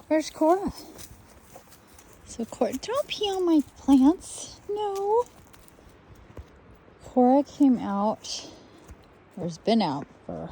Where's Cora? So Cora, don't pee on my plants. No. Cora came out, or has been out for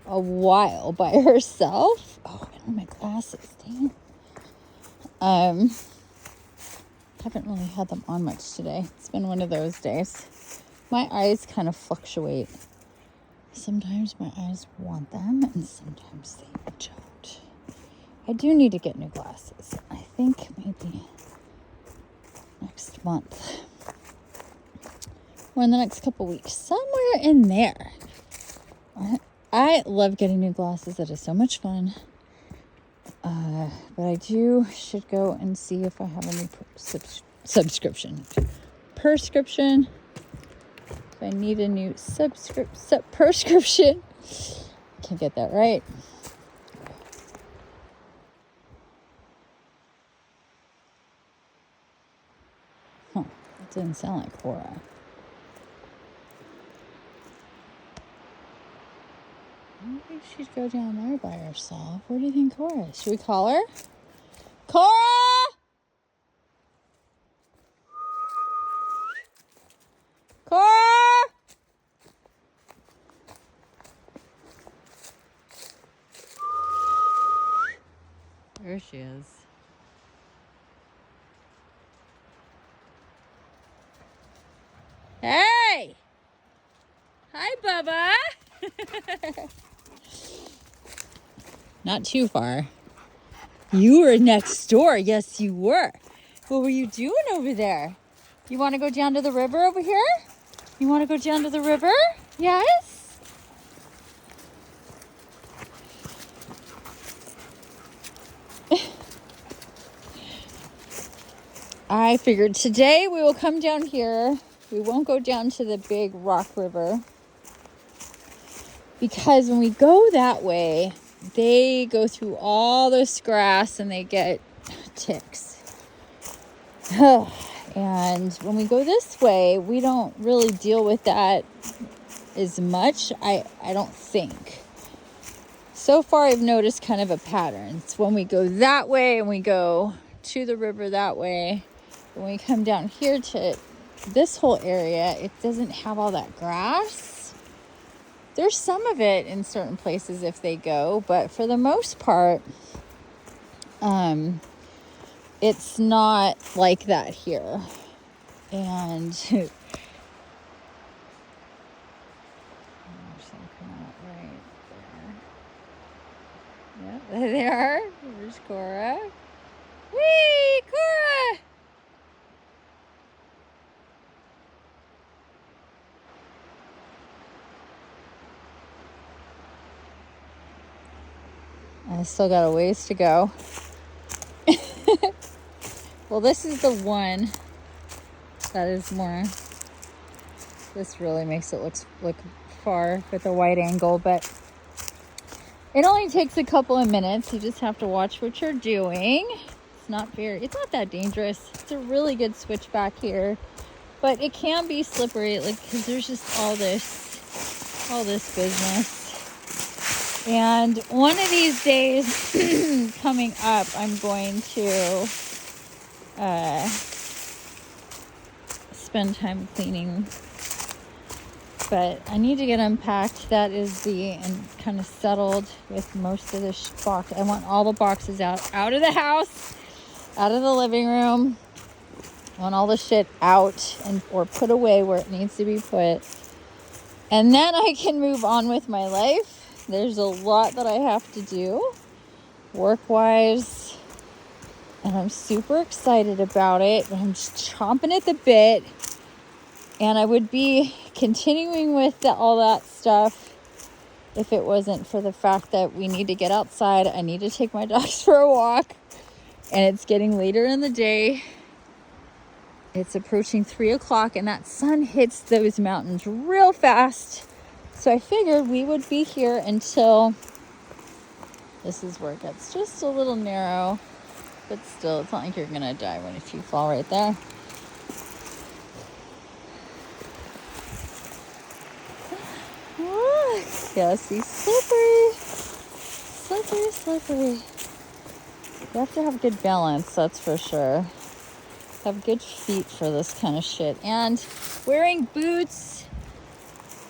a while by herself. Oh, I don't have my glasses, dang it. Haven't really had them on much today. It's been one of those days. My eyes kind of fluctuate. Sometimes my eyes want them and sometimes they don't. I do need to get new glasses. I think maybe next month or in the next couple weeks, somewhere in there. I love getting new glasses. That is so much fun. But I should go and see if I have a new prescription. If I need a new prescription. Can't get that right. Huh. That didn't sound like Cora. Maybe she'd go down there by herself. Where do you think Cora is? Should we call her? Cora! Cora! There she is. Hey! Hi, Bubba! Not too far. You were next door. Yes, you were. What were you doing over there? You want to go down to the river over here? You want to go down to the river? Yes? I figured today we will come down here. We won't go down to the big rock river. Because when we go that way, they go through all this grass and they get ticks. And when we go this way, we don't really deal with that as much, I don't think. So far, I've noticed kind of a pattern. It's when we go that way and we go to the river that way. When we come down here to this whole area, it doesn't have all that grass. There's some of it in certain places if they go, but for the most part, it's not like that here. And there's some coming out right there. Yeah, there they are. There's Cora. Whee, Cora! I still got a ways to go. Well, this is the one that is more. This really makes it look far with a wide angle, but it only takes a couple of minutes. You just have to watch what you're doing. It's not that dangerous. It's a really good switch back here, but it can be slippery, because there's just all this business. And one of these days coming up, I'm going to spend time cleaning. But I need to get unpacked. That is and kind of settled with most of the box. I want all the boxes out of the house, out of the living room. I want all the shit out or put away where it needs to be put. And then I can move on with my life. There's a lot that I have to do work-wise, and I'm super excited about it. I'm just chomping at the bit, and I would be continuing with all that stuff if it wasn't for the fact that we need to get outside. I need to take my dogs for a walk, and it's getting later in the day. It's approaching 3 o'clock, and that sun hits those mountains real fast. So I figured we would be here until this is where it gets just a little narrow, but still, it's not like you're gonna die if you fall right there. Yeah, see, slippery. You have to have good balance, that's for sure. Have good feet for this kind of shit. And wearing boots,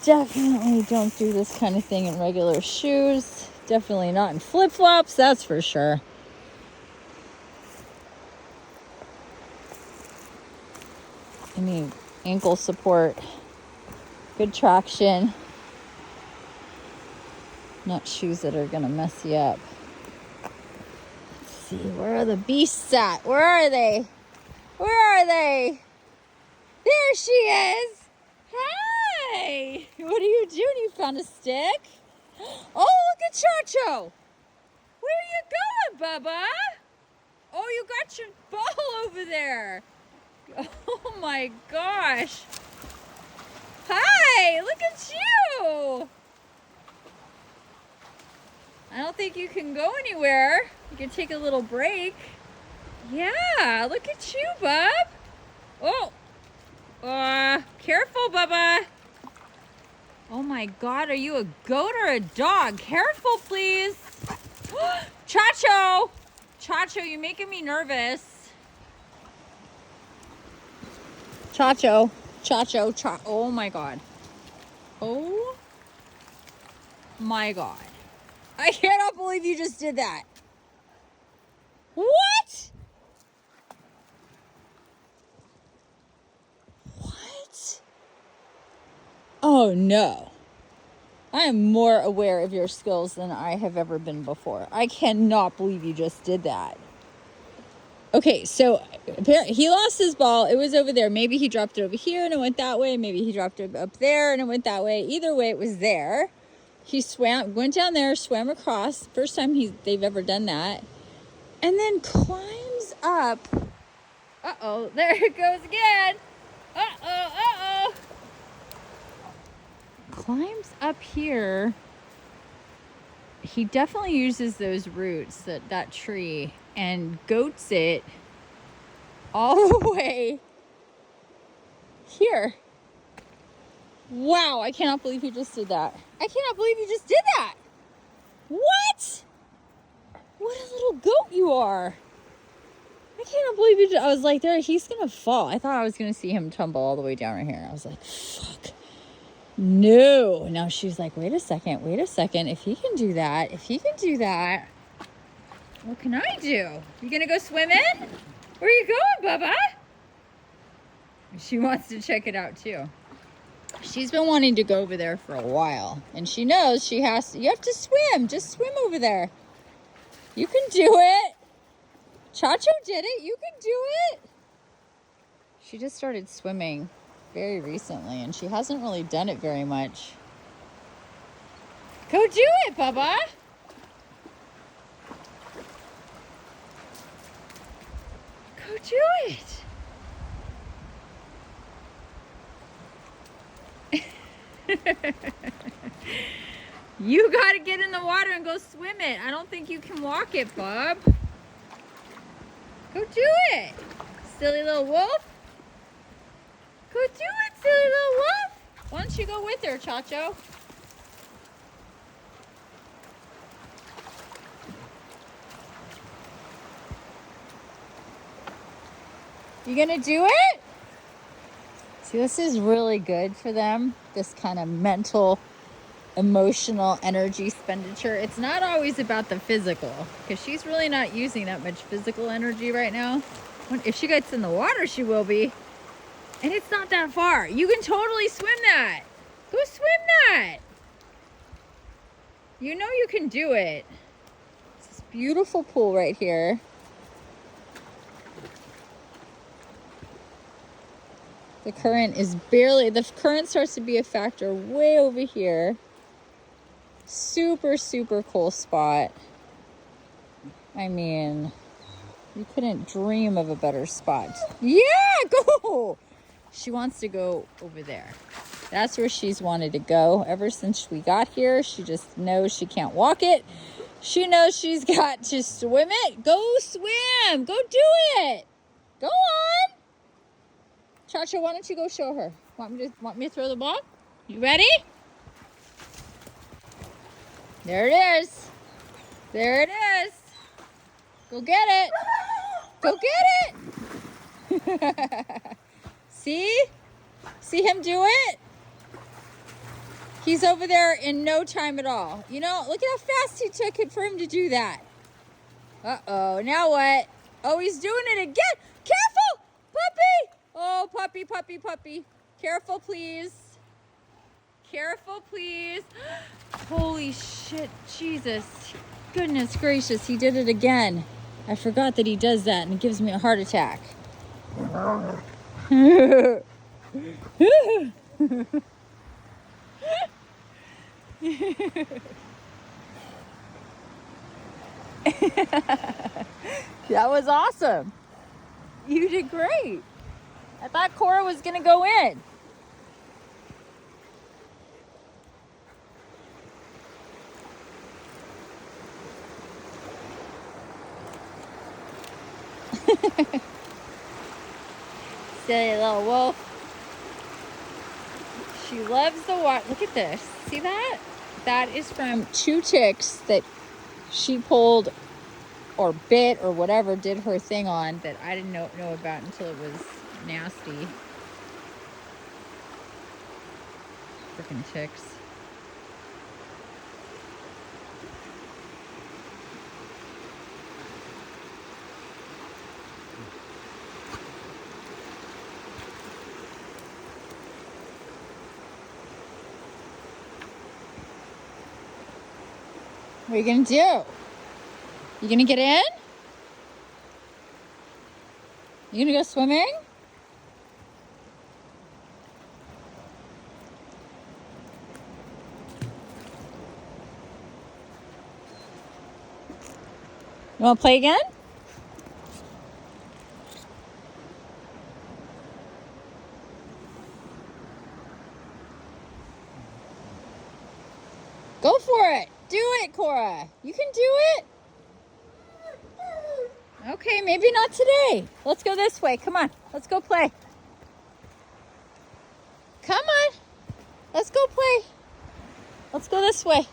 definitely don't do this kind of thing in regular shoes. Definitely not in flip-flops, that's for sure. You need ankle support, good traction. Not shoes that are gonna mess you up. Let's see, where are the beasts at? Where are they? Where are they? There she is. Hi. What are you doing? You found a stick? Oh, look at Chacho. Where are you going, Bubba? Oh, you got your ball over there. Oh my gosh. Hi, look at you. I don't think you can go anywhere. You can take a little break. Yeah, look at you, bub. Oh, careful, Bubba. Oh my God, are you a goat or a dog? Careful, please. Chacho! Chacho, you're making me nervous. Chacho, oh my God. Oh my God. I cannot believe you just did that. What? What? Oh no. I am more aware of your skills than I have ever been before. I cannot believe you just did that. Okay, so apparently he lost his ball. It was over there. Maybe he dropped it over here and it went that way. Maybe he dropped it up there and it went that way. Either way, it was there. He went down there, swam across. First time they've ever done that. And then climbs up. Uh-oh, there it goes again. Uh-oh. Climbs up here. He definitely uses those roots, that tree, and goats it all the way here. Wow, I cannot believe you just did that. I cannot believe you just did that. What? What a little goat you are. I cannot believe you I was like, he's going to fall. I thought I was going to see him tumble all the way down right here. I was like, fuck. No. Now she's like, wait a second. If he can do that, what can I do? You going to go swimming? Where are you going, Bubba? She wants to check it out too. She's been wanting to go over there for a while. And she knows you have to swim. Just swim over there. You can do it. Chacho did it. You can do it. She just started swimming very recently, and she hasn't really done it very much. Go do it, Bubba. Go do it. You gotta get in the water and go swim it. I don't think you can walk it, Bub. Go do it, silly little wolf. Go do it, silly little wolf. Why don't you go with her, Chacho? You gonna do it? See, this is really good for them, this kind of mental, emotional energy expenditure. It's not always about the physical, because she's really not using that much physical energy right now. If she gets in the water, she will be. And it's not that far. You can totally swim that. Go swim that. You know you can do it. It's this beautiful pool right here. The current starts to be a factor way over here. Super, super cool spot. I mean, you couldn't dream of a better spot. Yeah, go! She wants to go over there. That's where she's wanted to go ever since we got here. She just knows she can't walk it. She knows she's got to swim it. Go swim. Go do it. Go on. Chacho, why don't you go show her? Want me to throw the ball? You ready? There it is. There it is. Go get it. Go get it. See? See him do it? He's over there in no time at all. You know, look at how fast he took it for him to do that. Uh-oh, now what? Oh, he's doing it again. Careful, puppy. Oh, puppy, puppy, puppy. Careful, please. Careful, please. Holy shit, Jesus. Goodness gracious, he did it again. I forgot that he does that and it gives me a heart attack. That was awesome. You did great. I thought Cora was going to go in. Silly little wolf. She loves the water. Look at this. See that? That is from 2 ticks that she pulled or bit or whatever, did her thing on, that I didn't know about until it was nasty. Freaking ticks. What are you gonna do? You gonna get in? You gonna go swimming? You wanna play again? Go for it. Do it, Cora. You can do it. Okay, maybe not today. Let's go this way. Come on. Let's go play. Come on. Let's go play. Let's go this way.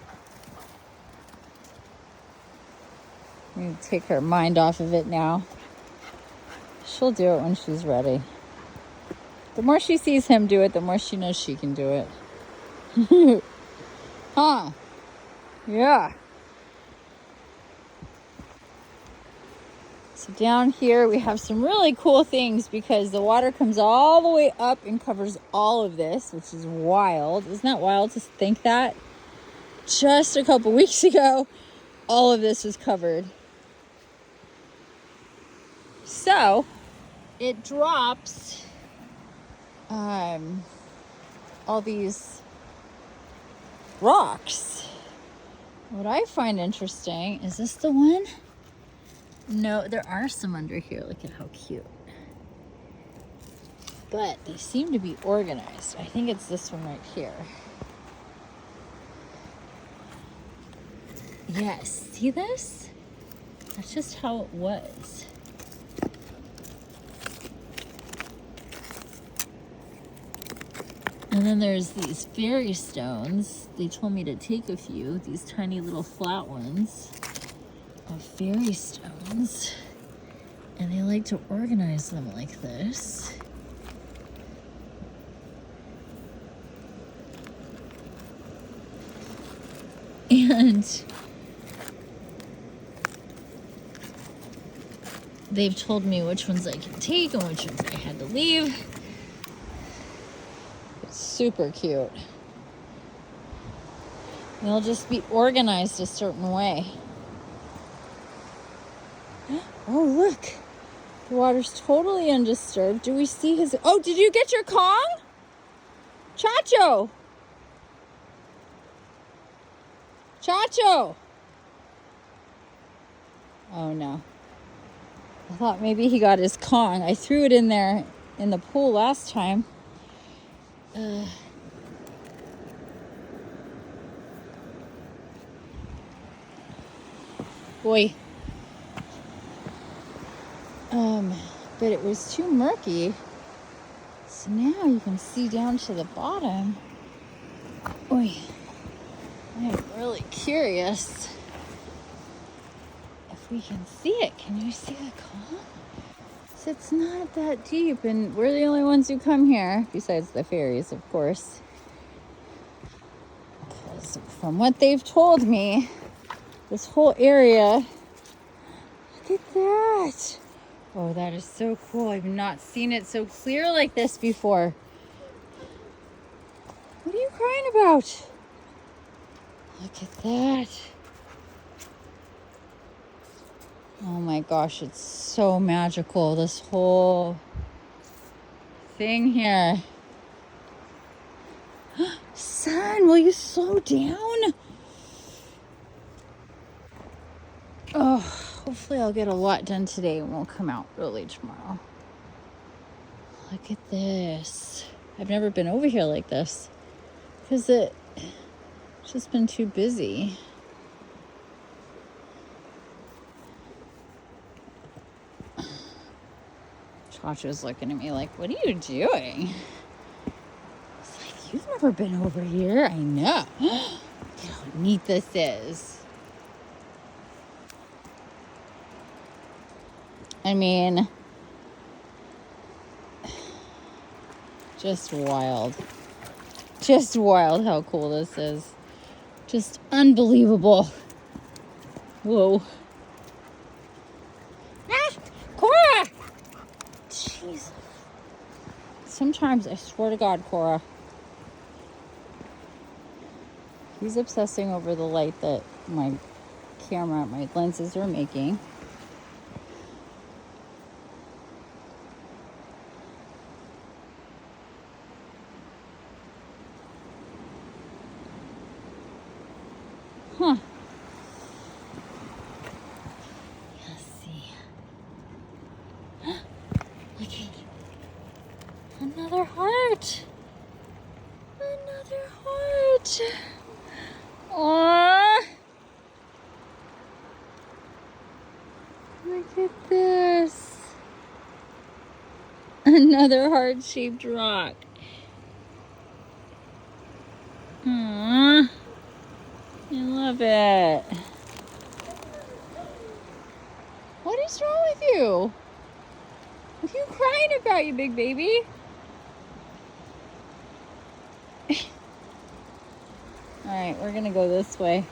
I'm going to take her mind off of it now. She'll do it when she's ready. The more she sees him do it, the more she knows she can do it. Huh? Yeah. So down here we have some really cool things because the water comes all the way up and covers all of this, which is wild. Isn't that wild to think that? Just a couple weeks ago, all of this was covered. So it drops all these rocks. What I find interesting, is this the one? No, there are some under here. Look at how cute. But they seem to be organized. I think it's this one right here. Yes, see this? That's just how it was. And then there's these fairy stones. They told me to take a few, these tiny little flat ones of fairy stones. And they like to organize them like this. And they've told me which ones I can take and which ones I had to leave. It's super cute. They'll just be organized a certain way. Oh, look. The water's totally undisturbed. Do we see his... Oh, did you get your Kong? Chacho! Chacho! Oh, no. I thought maybe he got his Kong. I threw it in there in the pool last time. Boy. But it was too murky. So now you can see down to the bottom. Boy. I am really curious if we can see it. Can you see the calm? So it's not that deep, and we're the only ones who come here, besides the fairies, of course. Because from what they've told me, this whole area, look at that. Oh, that is so cool. I've not seen it so clear like this before. What are you crying about? Look at that. Oh my gosh, it's so magical, this whole thing here. Son, will you slow down? Oh, hopefully I'll get a lot done today and we'll come out early tomorrow. Look at this. I've never been over here like this because it's just been too busy. Chacho's looking at me like, what are you doing? It's like, you've never been over here. I know. Look at how neat this is. I mean, just wild. Just wild how cool this is. Just unbelievable. Whoa. Ah! Cora! Jeez. Sometimes, I swear to God, Cora. He's obsessing over the light that my camera, my lenses are making. Huh. Let's see. Look at another heart. Another heart. Aww. Look at this. Another heart-shaped rock. Aww. I love it. What is wrong with you? What are you crying about, you big baby? All right, we're gonna go this way.